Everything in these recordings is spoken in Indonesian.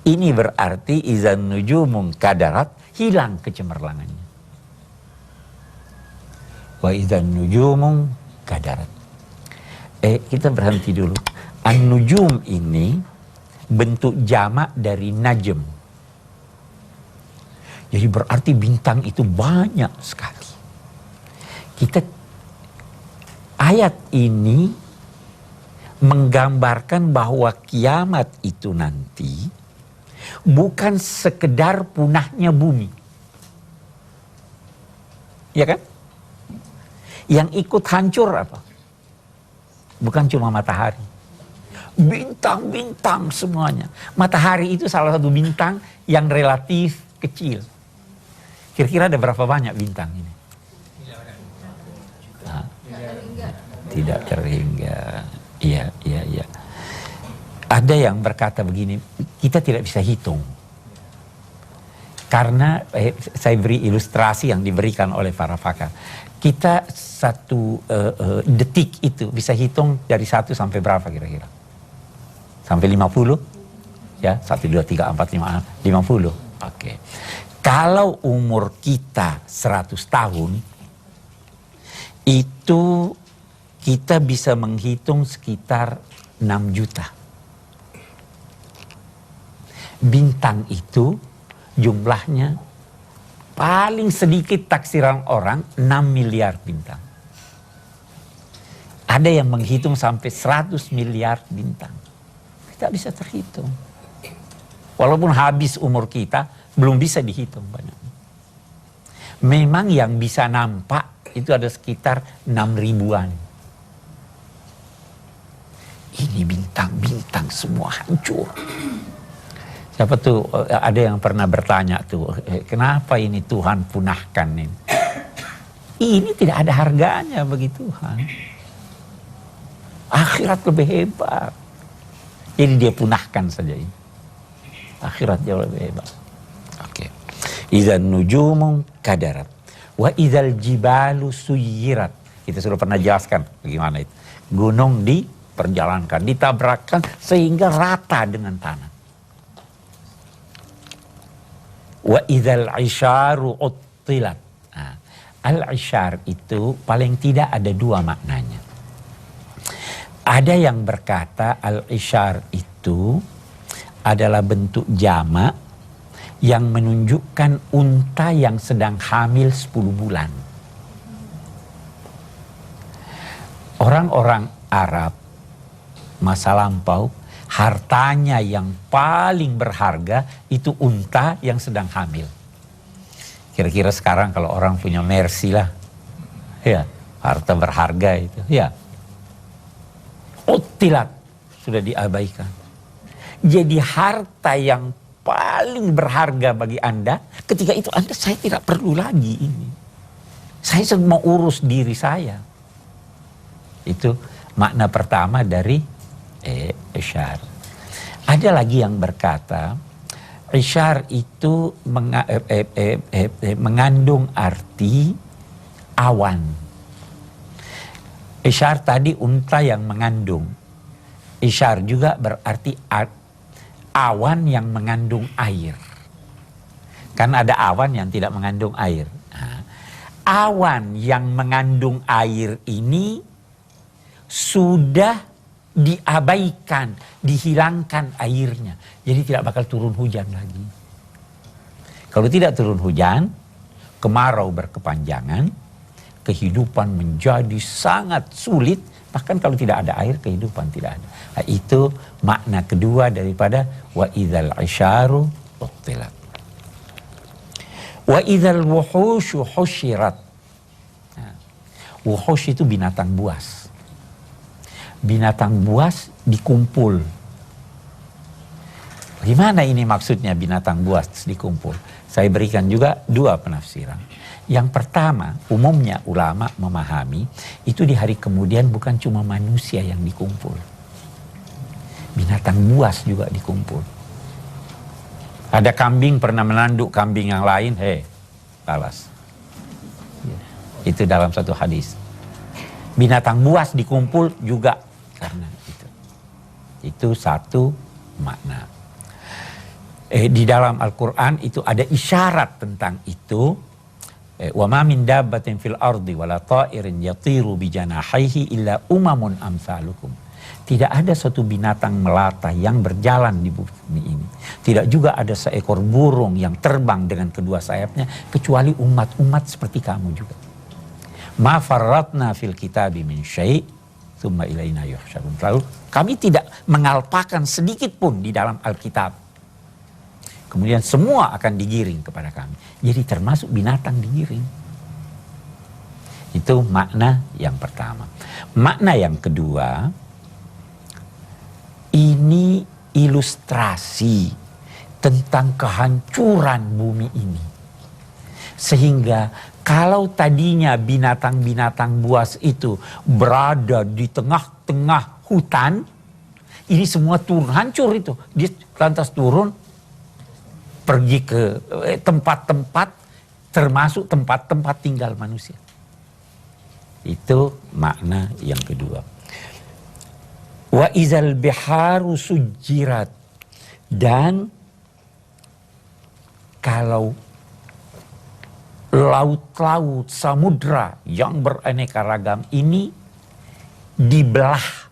Ini berarti izan nujumun kadarat, hilang kecemerlangannya. Wa izan nujumun kadarat. Kita berhenti dulu. An-nujum ini bentuk jamak dari najm. Jadi berarti bintang itu banyak sekali. Ayat ini menggambarkan bahwa kiamat itu nanti bukan sekedar punahnya bumi. Ya kan? Yang ikut hancur apa? Bukan cuma matahari. Bintang-bintang semuanya. Matahari itu salah satu bintang yang relatif kecil. Kira-kira ada berapa banyak bintang ini? Tidak terhingga. Iya. Ada yang berkata begini, kita tidak bisa hitung. Karena saya beri ilustrasi yang diberikan oleh para pakar. Kita satu detik itu bisa hitung dari 1 sampai berapa kira-kira? Sampai 50? Ya, 1, 2, 3, 4, 5, 50. Oke. Kalau umur kita 100 tahun, itu kita bisa menghitung sekitar 6 juta. Bintang itu jumlahnya paling sedikit taksiran orang 6 miliar bintang. Ada yang menghitung sampai 100 miliar bintang. Tidak bisa terhitung. Walaupun habis umur kita, belum bisa dihitung banyak. Memang yang bisa nampak itu ada sekitar 6 ribuan. Ini bintang-bintang semua hancur. Siapa tuh, ada yang pernah bertanya tuh, kenapa ini Tuhan punahkan ini? Ini tidak ada harganya bagi Tuhan. Akhirat lebih hebat. Jadi dia punahkan saja ini. Akhirat jauh lebih hebat. Oke. Idzan nujumu kadarat. Wa idzal jibalu suyirat. Kita sudah pernah jelaskan bagaimana itu. Gunung diperjalankan, ditabrakkan sehingga rata dengan tanah. Wa idzal isyaru uttilat. Nah, al-isyar itu paling tidak ada 2 maknanya. Ada yang berkata al-isyar itu adalah bentuk jamak yang menunjukkan unta yang sedang hamil 10 bulan. Orang-orang Arab masa lampau, hartanya yang paling berharga itu unta yang sedang hamil. Kira-kira sekarang kalau orang punya Mercy lah, ya, harta berharga itu, ya. Utilat, sudah diabaikan. Jadi harta yang paling berharga bagi Anda, ketika itu Anda, saya tidak perlu lagi ini. Saya sedang mau urus diri saya. Itu makna pertama dari isyar. Ada lagi yang berkata, isyar itu mengandung arti awan. Isyar tadi unta yang mengandung. Isyar juga berarti awan yang mengandung air. Kan ada awan yang tidak mengandung air. Nah, awan yang mengandung air ini sudah diabaikan, dihilangkan airnya. Jadi tidak bakal turun hujan lagi. Kalau tidak turun hujan, kemarau berkepanjangan, kehidupan menjadi sangat sulit. Bahkan kalau tidak ada air, kehidupan tidak ada. Nah, itu makna kedua daripada wa idzal isyaru uttilat. Wa idzal wuhusyu husyirat. Nah, wuhush itu binatang buas. Binatang buas dikumpul. Gimana ini maksudnya binatang buas dikumpul? Saya berikan juga 2 penafsiran. Yang pertama, umumnya ulama memahami, itu di hari kemudian bukan cuma manusia yang dikumpul. Binatang buas juga dikumpul. Ada kambing pernah menanduk kambing yang lain, balas. Itu dalam satu hadis. Binatang buas dikumpul juga karena itu. Itu satu makna. Di dalam Al-Quran itu ada isyarat tentang itu. Wa ma min dabbatin fil ardi wala ta'irin yatiru bi janahihi illa umamun amsalukum. Tidak ada satu binatang melata yang berjalan di bumi ini. Tidak juga ada seekor burung yang terbang dengan kedua sayapnya kecuali umat-umat seperti kamu juga. Ma farratna fil kitabi min syai' tsumma ilaina yuhsyarun. Lalu kami tidak mengalpakan sedikit pun di dalam Alkitab. Kemudian semua akan digiring kepada kami. Jadi termasuk binatang digiring. Itu makna yang pertama. Makna yang kedua, ini ilustrasi tentang kehancuran bumi ini. Sehingga kalau tadinya binatang-binatang buas itu berada di tengah-tengah hutan, ini semua turun, hancur itu. Dia lantas turun, pergi ke tempat-tempat, termasuk tempat-tempat tinggal manusia. Itu makna yang kedua. Wa izal biharu sujirat. Dan kalau laut-laut, samudra yang beraneka ragam ini dibelah,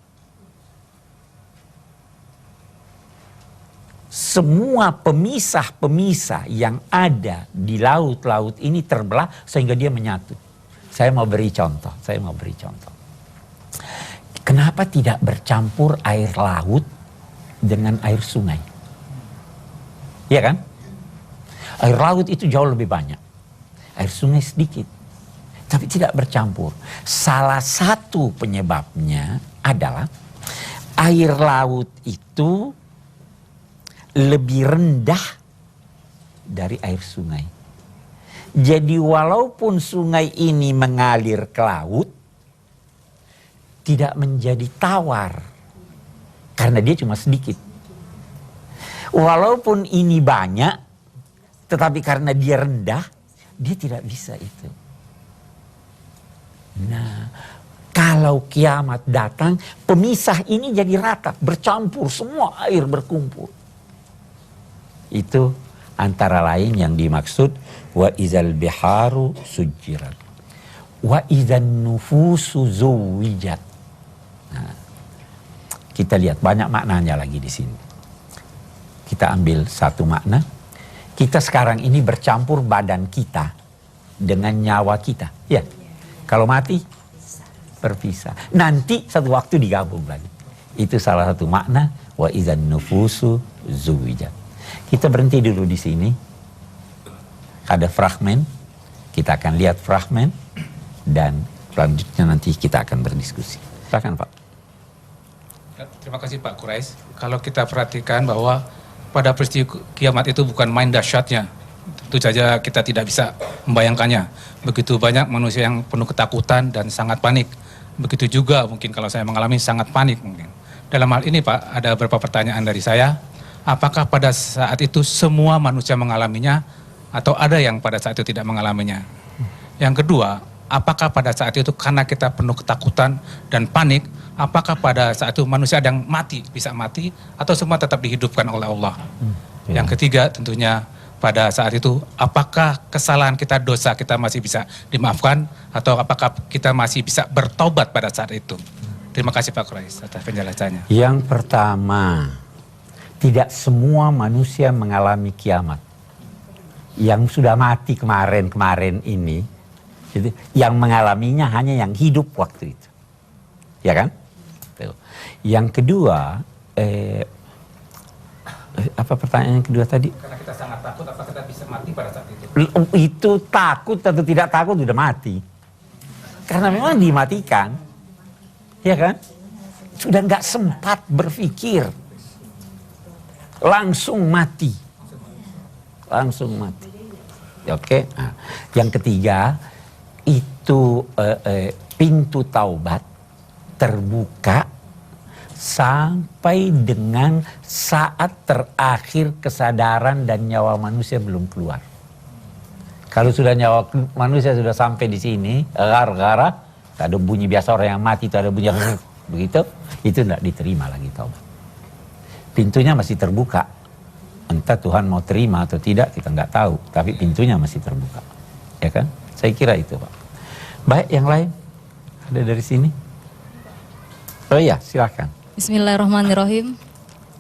semua pemisah-pemisah yang ada di laut-laut ini terbelah sehingga dia menyatu. Saya mau beri contoh. Kenapa tidak bercampur air laut dengan air sungai? Iya kan? Air laut itu jauh lebih banyak. Air sungai sedikit. Tapi tidak bercampur. Salah satu penyebabnya adalah air laut itu lebih rendah dari air sungai. Jadi walaupun sungai ini mengalir ke laut, tidak menjadi tawar. Karena dia cuma sedikit. Walaupun ini banyak, tetapi karena dia rendah, dia tidak bisa itu. Nah, kalau kiamat datang, pemisah ini jadi rata, bercampur, semua air berkumpul. Itu antara lain yang dimaksud wa izal biharu sujirat wa izan nufusu zuwijat. Nah, kita lihat banyak maknanya lagi di sini. Kita ambil satu makna. Kita sekarang ini bercampur badan kita dengan nyawa kita. Ya, kalau mati berpisah. Nanti satu waktu digabung lagi. Itu salah satu makna wa izan nufusu zuwijat. Kita berhenti dulu di sini. Ada fragmen. Kita akan lihat fragmen. Dan selanjutnya nanti kita akan berdiskusi. Silakan Pak. Terima kasih Pak Quraish. Kalau kita perhatikan bahwa pada peristiwa kiamat itu bukan main dahsyatnya. Tentu saja kita tidak bisa membayangkannya. Begitu banyak manusia yang penuh ketakutan dan sangat panik. Begitu juga mungkin kalau saya mengalami sangat panik mungkin. Dalam hal ini Pak, ada beberapa pertanyaan dari saya. Apakah pada saat itu semua manusia mengalaminya atau ada yang pada saat itu tidak mengalaminya? Yang kedua, apakah pada saat itu karena kita penuh ketakutan dan panik, apakah pada saat itu manusia ada yang mati, bisa mati atau semua tetap dihidupkan oleh Allah? Yang ketiga tentunya pada saat itu apakah kesalahan kita, dosa kita masih bisa dimaafkan atau apakah kita masih bisa bertobat pada saat itu? Terima kasih Pak Quraish atas penjelasannya. Yang pertama, tidak semua manusia mengalami kiamat. Yang sudah mati kemarin ini, yang mengalaminya hanya yang hidup waktu itu. Ya kan? Yang kedua, apa pertanyaan yang kedua tadi? Karena kita sangat takut, apakah kita bisa mati pada saat itu? Itu takut atau tidak takut udah mati. Karena memang dimatikan. Ya kan? Sudah nggak sempat berpikir. Langsung mati. Oke. Nah, yang ketiga itu pintu taubat terbuka sampai dengan saat terakhir kesadaran dan nyawa manusia belum keluar. Kalau sudah nyawa manusia sudah sampai di sini, gara-gara ada bunyi biasa orang yang mati itu ada bunyi begitu, itu tidak diterima lagi taubat. Pintunya masih terbuka. Entah Tuhan mau terima atau tidak kita nggak tahu, tapi pintunya masih terbuka, ya kan? Saya kira itu, Pak. Baik, yang lain ada dari sini? Oh iya, silakan. Bismillahirrahmanirrahim.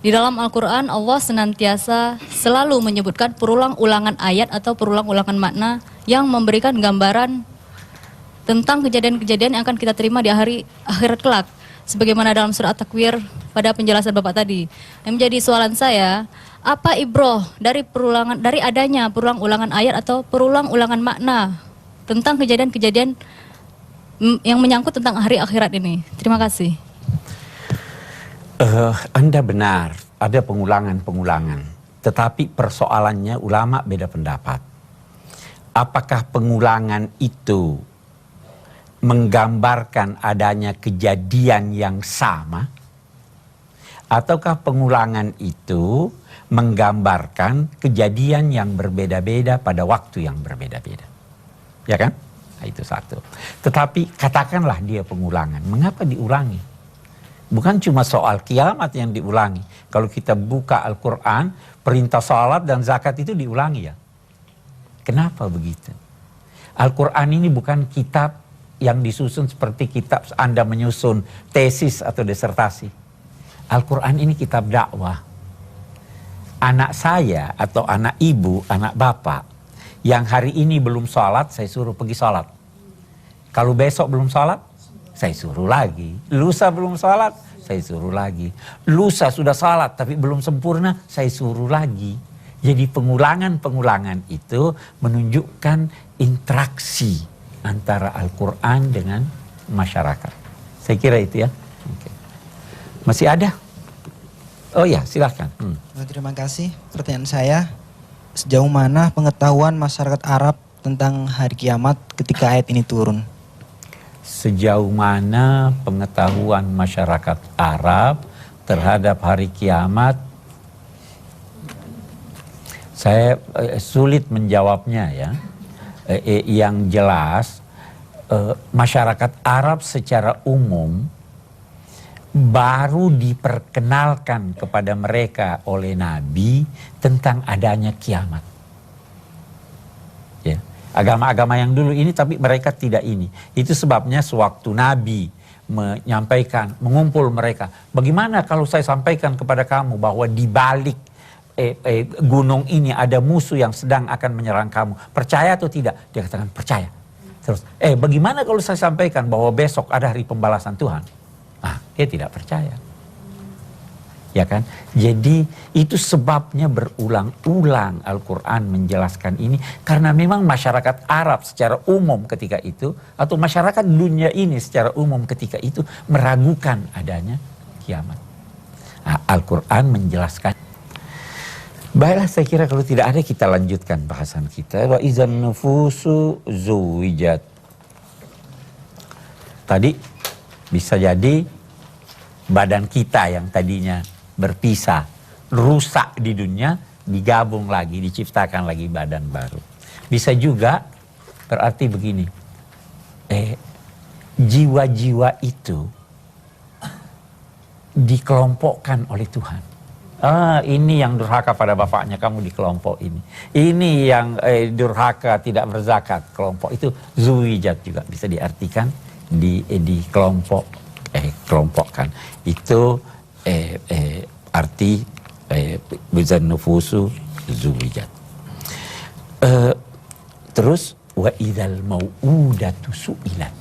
Di dalam Al-Quran Allah senantiasa selalu menyebutkan perulang-ulangan ayat atau perulang-ulangan makna yang memberikan gambaran tentang kejadian-kejadian yang akan kita terima di hari akhirat kelak. Sebagaimana dalam surat At-Takwir pada penjelasan Bapak tadi. Yang menjadi soalan saya, apa ibroh dari adanya perulang-ulangan ayat atau perulang-ulangan makna tentang kejadian-kejadian yang menyangkut tentang hari akhirat ini? Terima kasih. Anda benar, ada pengulangan-pengulangan. Tetapi persoalannya ulama beda pendapat. Apakah pengulangan itu menggambarkan adanya kejadian yang sama? Ataukah pengulangan itu menggambarkan kejadian yang berbeda-beda pada waktu yang berbeda-beda? Ya kan? Nah, itu satu. Tetapi katakanlah dia pengulangan. Mengapa diulangi? Bukan cuma soal kiamat yang diulangi. Kalau kita buka Al-Quran, perintah salat dan zakat itu diulangi ya. Kenapa begitu? Al-Quran ini bukan kitab yang disusun seperti kitab Anda menyusun tesis atau disertasi. Al-Quran ini kitab dakwah. Anak saya atau anak ibu, anak bapak, yang hari ini belum sholat, saya suruh pergi sholat. Kalau besok belum sholat, saya suruh lagi. Lusa belum sholat, saya suruh lagi. Lusa sudah sholat tapi belum sempurna, saya suruh lagi. Jadi pengulangan-pengulangan itu menunjukkan interaksi antara Al-Quran dengan masyarakat. Saya kira itu ya. Oke. Masih ada? Oh ya, silahkan. Terima kasih. Pertanyaan saya, sejauh mana pengetahuan masyarakat Arab tentang hari kiamat ketika ayat ini turun? Sejauh mana pengetahuan masyarakat Arab terhadap hari kiamat? Saya sulit menjawabnya ya. Yang jelas masyarakat Arab secara umum baru diperkenalkan kepada mereka oleh Nabi tentang adanya kiamat. Ya. Agama-agama yang dulu ini tapi mereka tidak ini. Itu sebabnya sewaktu Nabi menyampaikan, mengumpul mereka. Bagaimana kalau saya sampaikan kepada kamu bahwa di balik gunung ini ada musuh yang sedang akan menyerang kamu. Percaya atau tidak? Dia katakan percaya. Terus, bagaimana kalau saya sampaikan bahwa besok ada hari pembalasan Tuhan? Ah, dia tidak percaya. Ya kan? Jadi itu sebabnya berulang-ulang Al-Quran menjelaskan ini. Karena memang masyarakat Arab secara umum ketika itu, atau masyarakat dunia ini secara umum ketika itu, meragukan adanya kiamat. Nah, Al-Quran menjelaskan. Baiklah, saya kira kalau tidak ada kita lanjutkan bahasan kita. Wa izan nufusu zuwijat. Tadi bisa jadi badan kita yang tadinya berpisah, rusak di dunia, digabung lagi, diciptakan lagi badan baru. Bisa juga berarti begini, jiwa-jiwa itu dikelompokkan oleh Tuhan. Ini yang durhaka pada bapaknya, kamu di kelompok ini. Ini yang durhaka tidak berzakat, kelompok itu zuwijat juga bisa diartikan di kelompok, kelompokkan. Itu arti bizan nufusu zuwijat. Terus wa idzal mau'udatu su'ilat.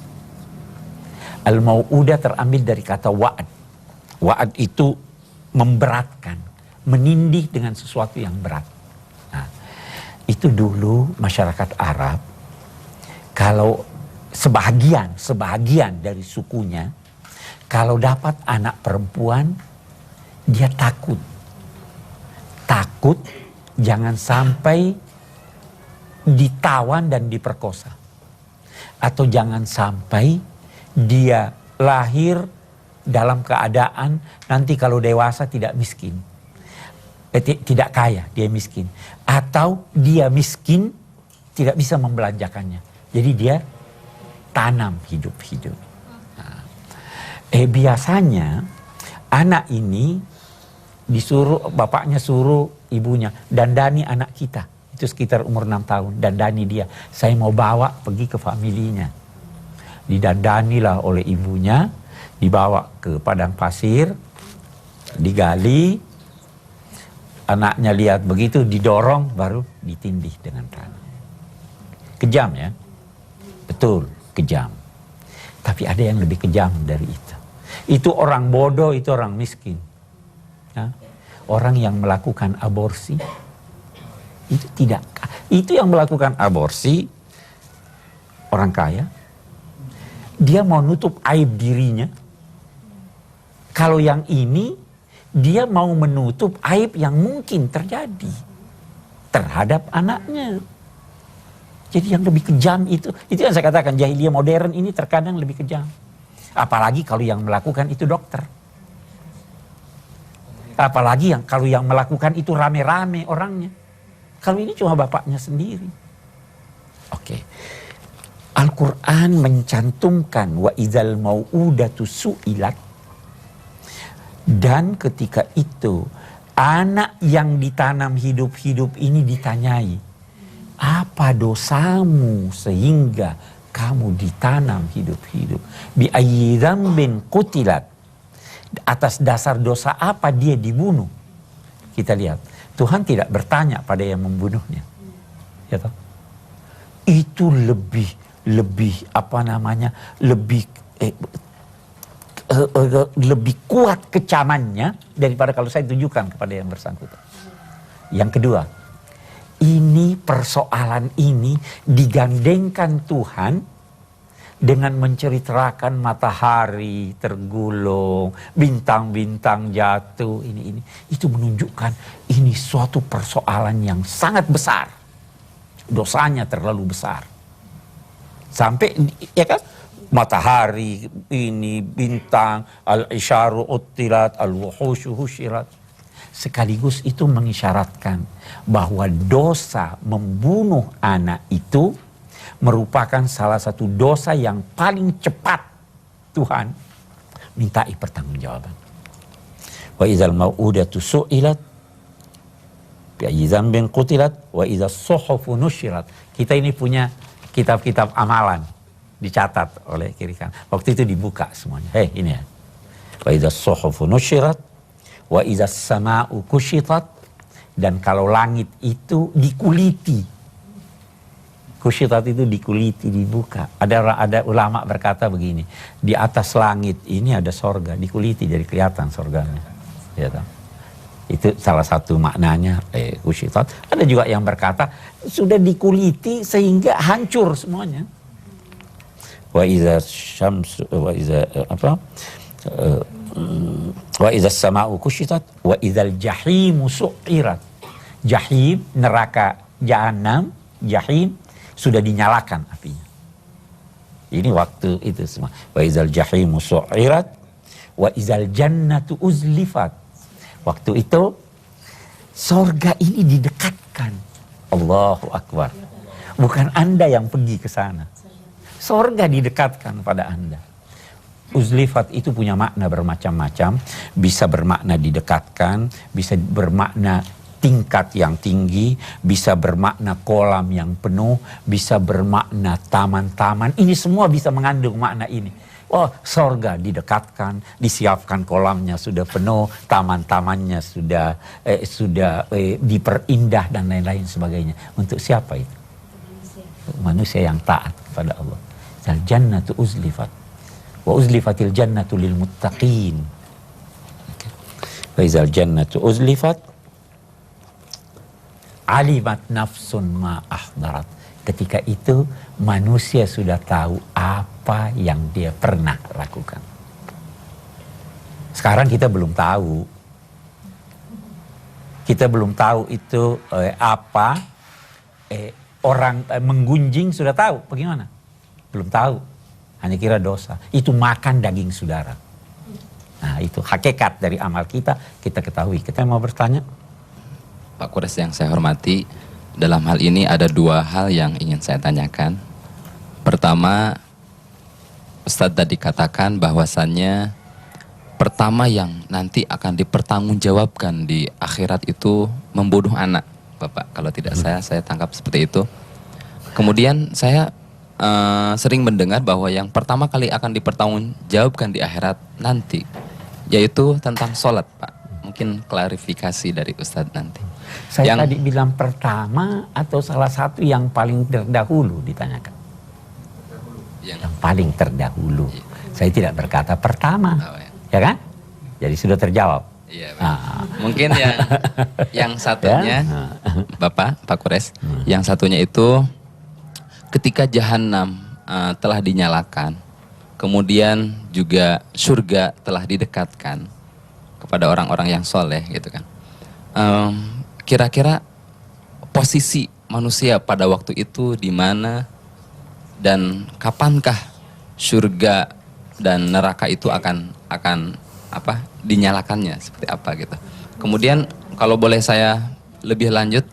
Al mau'udah terambil dari kata wa'ad. Wa'ad itu memberatkan, menindih dengan sesuatu yang berat. Nah, itu dulu masyarakat Arab, kalau sebahagian dari sukunya, kalau dapat anak perempuan, dia takut. Takut jangan sampai ditawan dan diperkosa. Atau jangan sampai dia lahir dalam keadaan nanti kalau dewasa tidak miskin. Tidak kaya, dia miskin. Atau dia miskin tidak bisa membelanjakannya. Jadi dia tanam hidup-hidup. Nah, biasanya anak ini disuruh, bapaknya suruh ibunya, dandani anak kita. Itu sekitar umur 6 tahun, dandani dia. Saya mau bawa pergi ke familinya. Didandanilah oleh ibunya, dibawa ke padang pasir, digali. Anaknya lihat begitu, didorong, baru ditindih dengan tanah. Kejam ya? Betul, kejam. Tapi ada yang lebih kejam dari itu. Itu orang bodoh, itu orang miskin. Ya? Orang yang melakukan aborsi, itu tidak. Itu yang melakukan aborsi, orang kaya. Dia mau nutup aib dirinya. Kalau yang ini, dia mau menutup aib yang mungkin terjadi terhadap anaknya. Jadi yang lebih kejam itu yang saya katakan, jahiliyah modern ini terkadang lebih kejam. Apalagi kalau yang melakukan itu dokter. Apalagi kalau yang melakukan itu rame-rame orangnya. Kalau ini cuma bapaknya sendiri. Oke. Al-Quran mencantumkan wa idzal mau'udatu su'ilat. Dan ketika itu anak yang ditanam hidup-hidup ini ditanyai, apa dosamu sehingga kamu ditanam hidup-hidup? Bi ayyi dzambin qutilat. Atas dasar dosa apa dia dibunuh? Kita lihat, Tuhan tidak bertanya pada yang membunuhnya. Ya toh? Itu lebih apa namanya? Lebih kuat kecamannya daripada kalau saya tunjukkan kepada yang bersangkutan. Yang kedua, ini persoalan ini digandengkan Tuhan dengan menceritakan matahari tergulung, bintang-bintang jatuh, ini. Itu menunjukkan ini suatu persoalan yang sangat besar. Dosanya terlalu besar. Sampai, ya kan? Matahari, ini, bintang, al-isyaru uttilat, al-wuhushu husyirat. Sekaligus itu mengisyaratkan bahwa dosa membunuh anak itu merupakan salah satu dosa yang paling cepat Tuhan mintai pertanggungjawaban. Wa idzal mau'udatu su'ilat bi ayyi dzambin qutilat wa idzas suhufu nusyirat. Kita ini punya kitab-kitab amalan dicatat oleh kiri kanan. Waktu itu dibuka semuanya. Ini ya. Wa idzas suhufu nusyirat wa idzas sama'u kusyitat. Dan kalau langit itu dikuliti. Kusyitat itu dikuliti, dibuka. Ada ulama berkata begini, di atas langit ini ada sorga, dikuliti jadi kelihatan sorganya. Ya, itu salah satu maknanya kusyitat. Ada juga yang berkata sudah dikuliti sehingga hancur semuanya. Wa iza syams wa iza wa iza sama'u kusyitat wa idzal jahimu su'irat. Jahim, neraka jahanam, jahim sudah dinyalakan apinya. Ini waktu itu semua. Wa idzal jahimu su'irat wa idzal jannatu uzlifat. Waktu itu sorga ini didekatkan. Allahu Akbar. Bukan Anda yang pergi ke sana. Sorga didekatkan pada Anda. Uzlifat itu punya makna bermacam-macam. Bisa bermakna didekatkan, bisa bermakna tingkat yang tinggi, bisa bermakna kolam yang penuh, bisa bermakna taman-taman. Ini semua bisa mengandung makna ini. Oh, sorga didekatkan, disiapkan kolamnya sudah penuh, taman-tamannya sudah diperindah dan lain-lain sebagainya. Untuk siapa itu? Manusia yang taat kepada Allah. Al jannatu uzlifat. Wa uzlifatil jannatu lil muttaqin. Wa izal jannatu uzlifat alimat nafsun ma ahdarat. Ketika itu manusia sudah tahu apa yang dia pernah lakukan. Sekarang kita belum tahu. Kita belum tahu itu apa. Orang menggunjing sudah tahu. Bagaimana? Belum tahu. Hanya kira dosa. Itu makan daging saudara. Nah itu hakikat dari amal kita. Kita ketahui. Kita mau bertanya. Pak Quraisy yang saya hormati, dalam hal ini ada dua hal yang ingin saya tanyakan. Pertama, Ustadz tadi katakan bahwasannya pertama yang nanti akan dipertanggungjawabkan di akhirat itu membunuh anak, Bapak. Kalau tidak saya tangkap seperti itu. Kemudian saya sering mendengar bahwa yang pertama kali akan dipertanggungjawabkan di akhirat nanti yaitu tentang sholat, Pak. Mungkin klarifikasi dari Ustadz nanti. Saya tadi bilang pertama atau salah satu yang paling terdahulu ditanyakan. Yang paling terdahulu. Iya. Saya tidak berkata pertama, ya kan? Jadi sudah terjawab. Iya, mungkin yang satunya, Bapak, Pak Kures, yang satunya itu ketika jahanam telah dinyalakan, kemudian juga surga telah didekatkan kepada orang-orang yang soleh, gitu kan. Kira-kira posisi manusia pada waktu itu di mana dan kapankah surga dan neraka itu akan dinyalakannya, seperti apa gitu. Kemudian kalau boleh saya lebih lanjut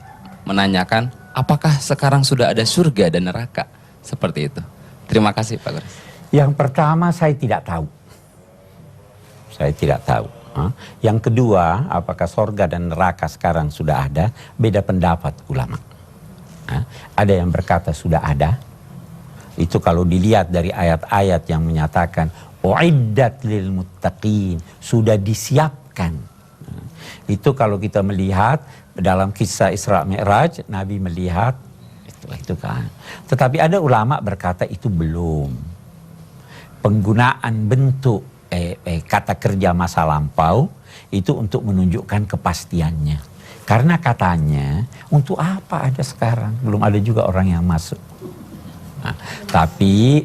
menanyakan, apakah sekarang sudah ada surga dan neraka? Seperti itu. Terima kasih, Pak Kures. Yang pertama saya tidak tahu. Saya tidak tahu. Yang kedua, apakah surga dan neraka sekarang sudah ada? Beda pendapat ulama. Ada yang berkata sudah ada. Itu kalau dilihat dari ayat-ayat yang menyatakan uiddat lil muttaqin, sudah disiapkan. Itu kalau kita melihat dalam kisah Isra Mi'raj, Nabi melihat itu kan. Tetapi ada ulama berkata itu belum. Penggunaan bentuk kata kerja masa lampau itu untuk menunjukkan kepastiannya. Karena katanya untuk apa ada sekarang? Belum ada juga orang yang masuk. Tapi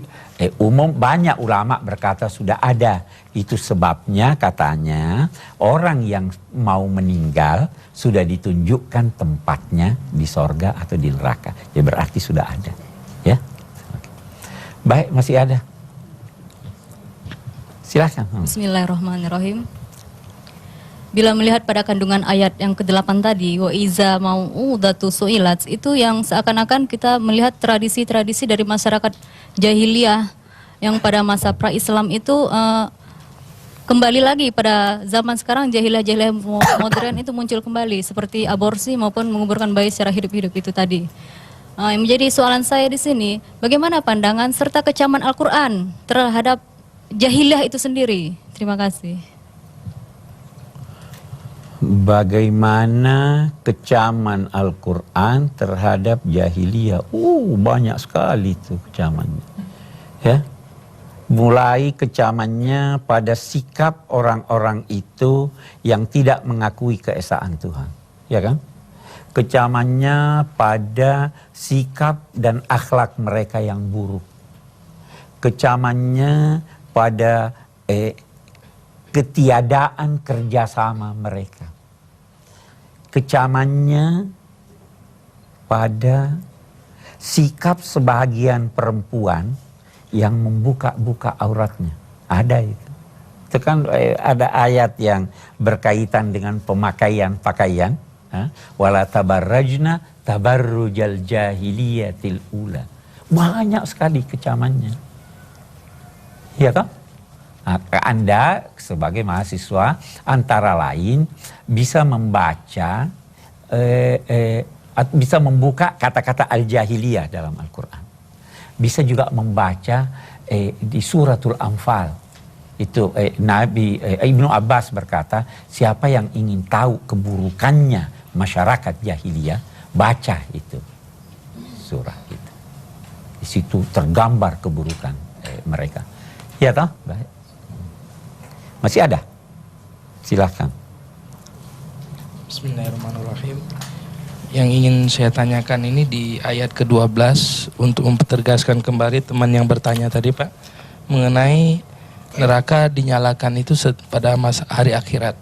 banyak ulama berkata sudah ada. Itu sebabnya katanya orang yang mau meninggal sudah ditunjukkan tempatnya di sorga atau di neraka. Ya berarti sudah ada. Ya. Baik, masih ada. Silakan. Bismillahirrahmanirrahim. Bila melihat pada kandungan ayat yang ke-8 tadi, wa iza mau'udatu su'ilat, itu yang seakan-akan kita melihat tradisi-tradisi dari masyarakat jahiliyah yang pada masa pra-Islam itu kembali lagi pada zaman sekarang, jahiliyah-jahiliyah modern itu muncul kembali seperti aborsi maupun menguburkan bayi secara hidup-hidup itu tadi. Yang menjadi soalan saya di sini, bagaimana pandangan serta kecaman Al-Quran terhadap jahiliyah itu sendiri? Terima kasih. Bagaimana kecaman Al-Quran terhadap jahiliyah? Banyak sekali itu kecamannya. Ya. Mulai kecamannya pada sikap orang-orang itu yang tidak mengakui keesaan Tuhan. Ya kan? Kecamannya pada sikap dan akhlak mereka yang buruk. Kecamannya pada ketiadaan kerjasama mereka. Kecamannya pada sikap sebagian perempuan yang membuka-buka auratnya. Ada itu. Itu kan ada ayat yang berkaitan dengan pemakaian pakaian. Wala tabarrajna tabarrujal jahiliyatil ula. Banyak sekali kecamannya. Iya kan? Anda sebagai mahasiswa antara lain bisa membaca, bisa membuka kata-kata al-jahiliyah dalam Al-Quran. Bisa juga membaca di suratul Anfal. Itu Nabi Ibnu Abbas berkata, siapa yang ingin tahu keburukannya masyarakat jahiliyah, baca itu surah itu. Di situ tergambar keburukan mereka. Ya toh? Baik. Masih ada? Silahkan. Bismillahirrahmanirrahim. Yang ingin saya tanyakan ini di ayat ke-12 untuk mempertegaskan kembali teman yang bertanya tadi, Pak, mengenai neraka dinyalakan itu pada masa hari akhirat.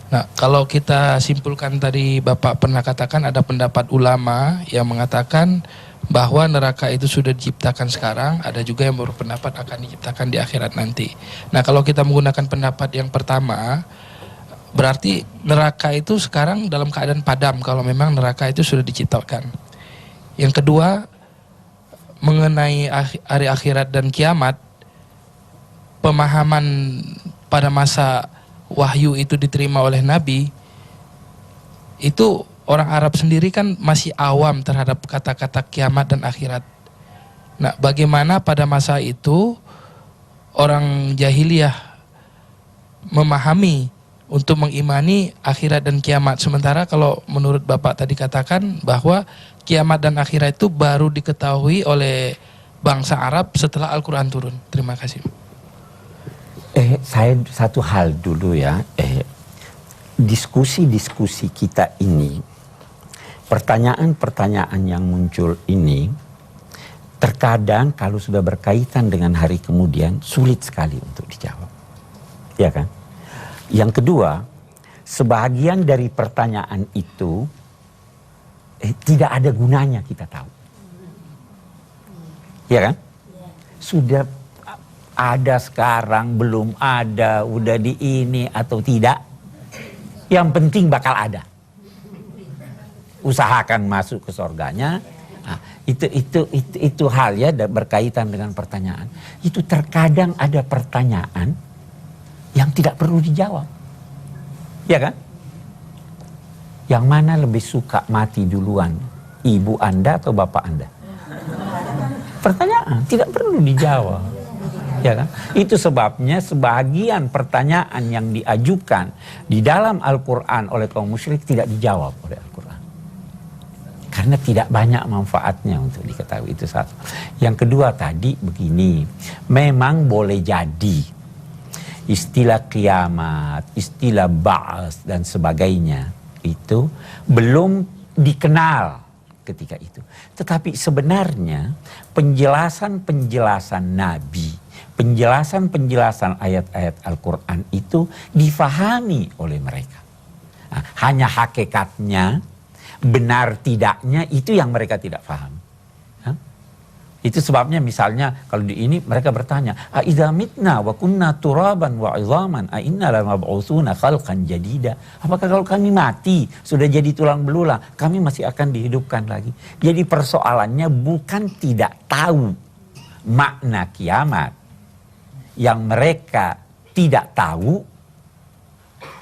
Nah, kalau kita simpulkan tadi Bapak pernah katakan ada pendapat ulama yang mengatakan bahwa neraka itu sudah diciptakan sekarang, ada juga yang berpendapat akan diciptakan di akhirat nanti. Nah, kalau kita menggunakan pendapat yang pertama, berarti neraka itu sekarang dalam keadaan padam kalau memang neraka itu sudah diciptakan. Yang kedua, mengenai hari akhirat dan kiamat, pemahaman pada masa wahyu itu diterima oleh Nabi, itu orang Arab sendiri kan masih awam terhadap kata-kata kiamat dan akhirat. Nah, bagaimana pada masa itu orang jahiliyah memahami untuk mengimani akhirat dan kiamat, sementara kalau menurut Bapak tadi katakan bahwa kiamat dan akhirat itu baru diketahui oleh bangsa Arab setelah Al-Quran turun. Terima kasih. Saya satu hal dulu ya, diskusi-diskusi kita ini, pertanyaan-pertanyaan yang muncul ini, terkadang kalau sudah berkaitan dengan hari kemudian sulit sekali untuk dijawab, ya kan? Yang kedua, sebagian dari pertanyaan itu tidak ada gunanya kita tahu, ya kan? Sudah ada sekarang, belum ada, udah di ini atau tidak, yang penting bakal ada. Usahakan masuk ke surganya. Nah, itu hal ya berkaitan dengan pertanyaan. Itu terkadang ada pertanyaan yang tidak perlu dijawab, ya kan? Yang mana lebih suka mati duluan, ibu Anda atau bapak Anda? Pertanyaan tidak perlu dijawab, ya kan? Itu sebabnya sebagian pertanyaan yang diajukan di dalam Al-Quran oleh kaum musyrik tidak dijawab oleh Al-Quran, karena tidak banyak manfaatnya untuk diketahui. Itu satu. Yang kedua tadi begini, memang boleh jadi istilah kiamat, istilah ba'as dan sebagainya itu belum dikenal ketika itu. Tetapi sebenarnya penjelasan-penjelasan Nabi, penjelasan-penjelasan ayat-ayat Al-Quran itu difahami oleh mereka. Nah, hanya hakikatnya, benar tidaknya itu yang mereka tidak paham. Itu sebabnya misalnya kalau di ini mereka bertanya, "Aidza mitna wa kunna turaban wa 'idhaman a inna lamab'utsuna khalqan jadida?" Apakah kalau kami mati, sudah jadi tulang belulang, kami masih akan dihidupkan lagi? Jadi persoalannya bukan tidak tahu makna kiamat. Yang mereka tidak tahu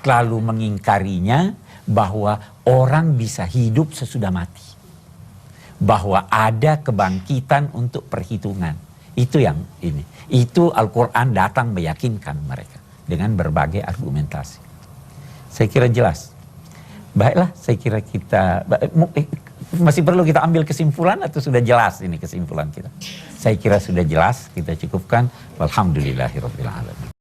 lalu mengingkarinya bahwa orang bisa hidup sesudah mati, bahwa ada kebangkitan untuk perhitungan. Itu yang ini. Itu Al-Quran datang meyakinkan mereka dengan berbagai argumentasi. Saya kira jelas. Baiklah, saya kira kita masih perlu kita ambil kesimpulan atau sudah jelas ini kesimpulan kita? Saya kira sudah jelas, kita cukupkan. Walhamdulillahirabbil alamin.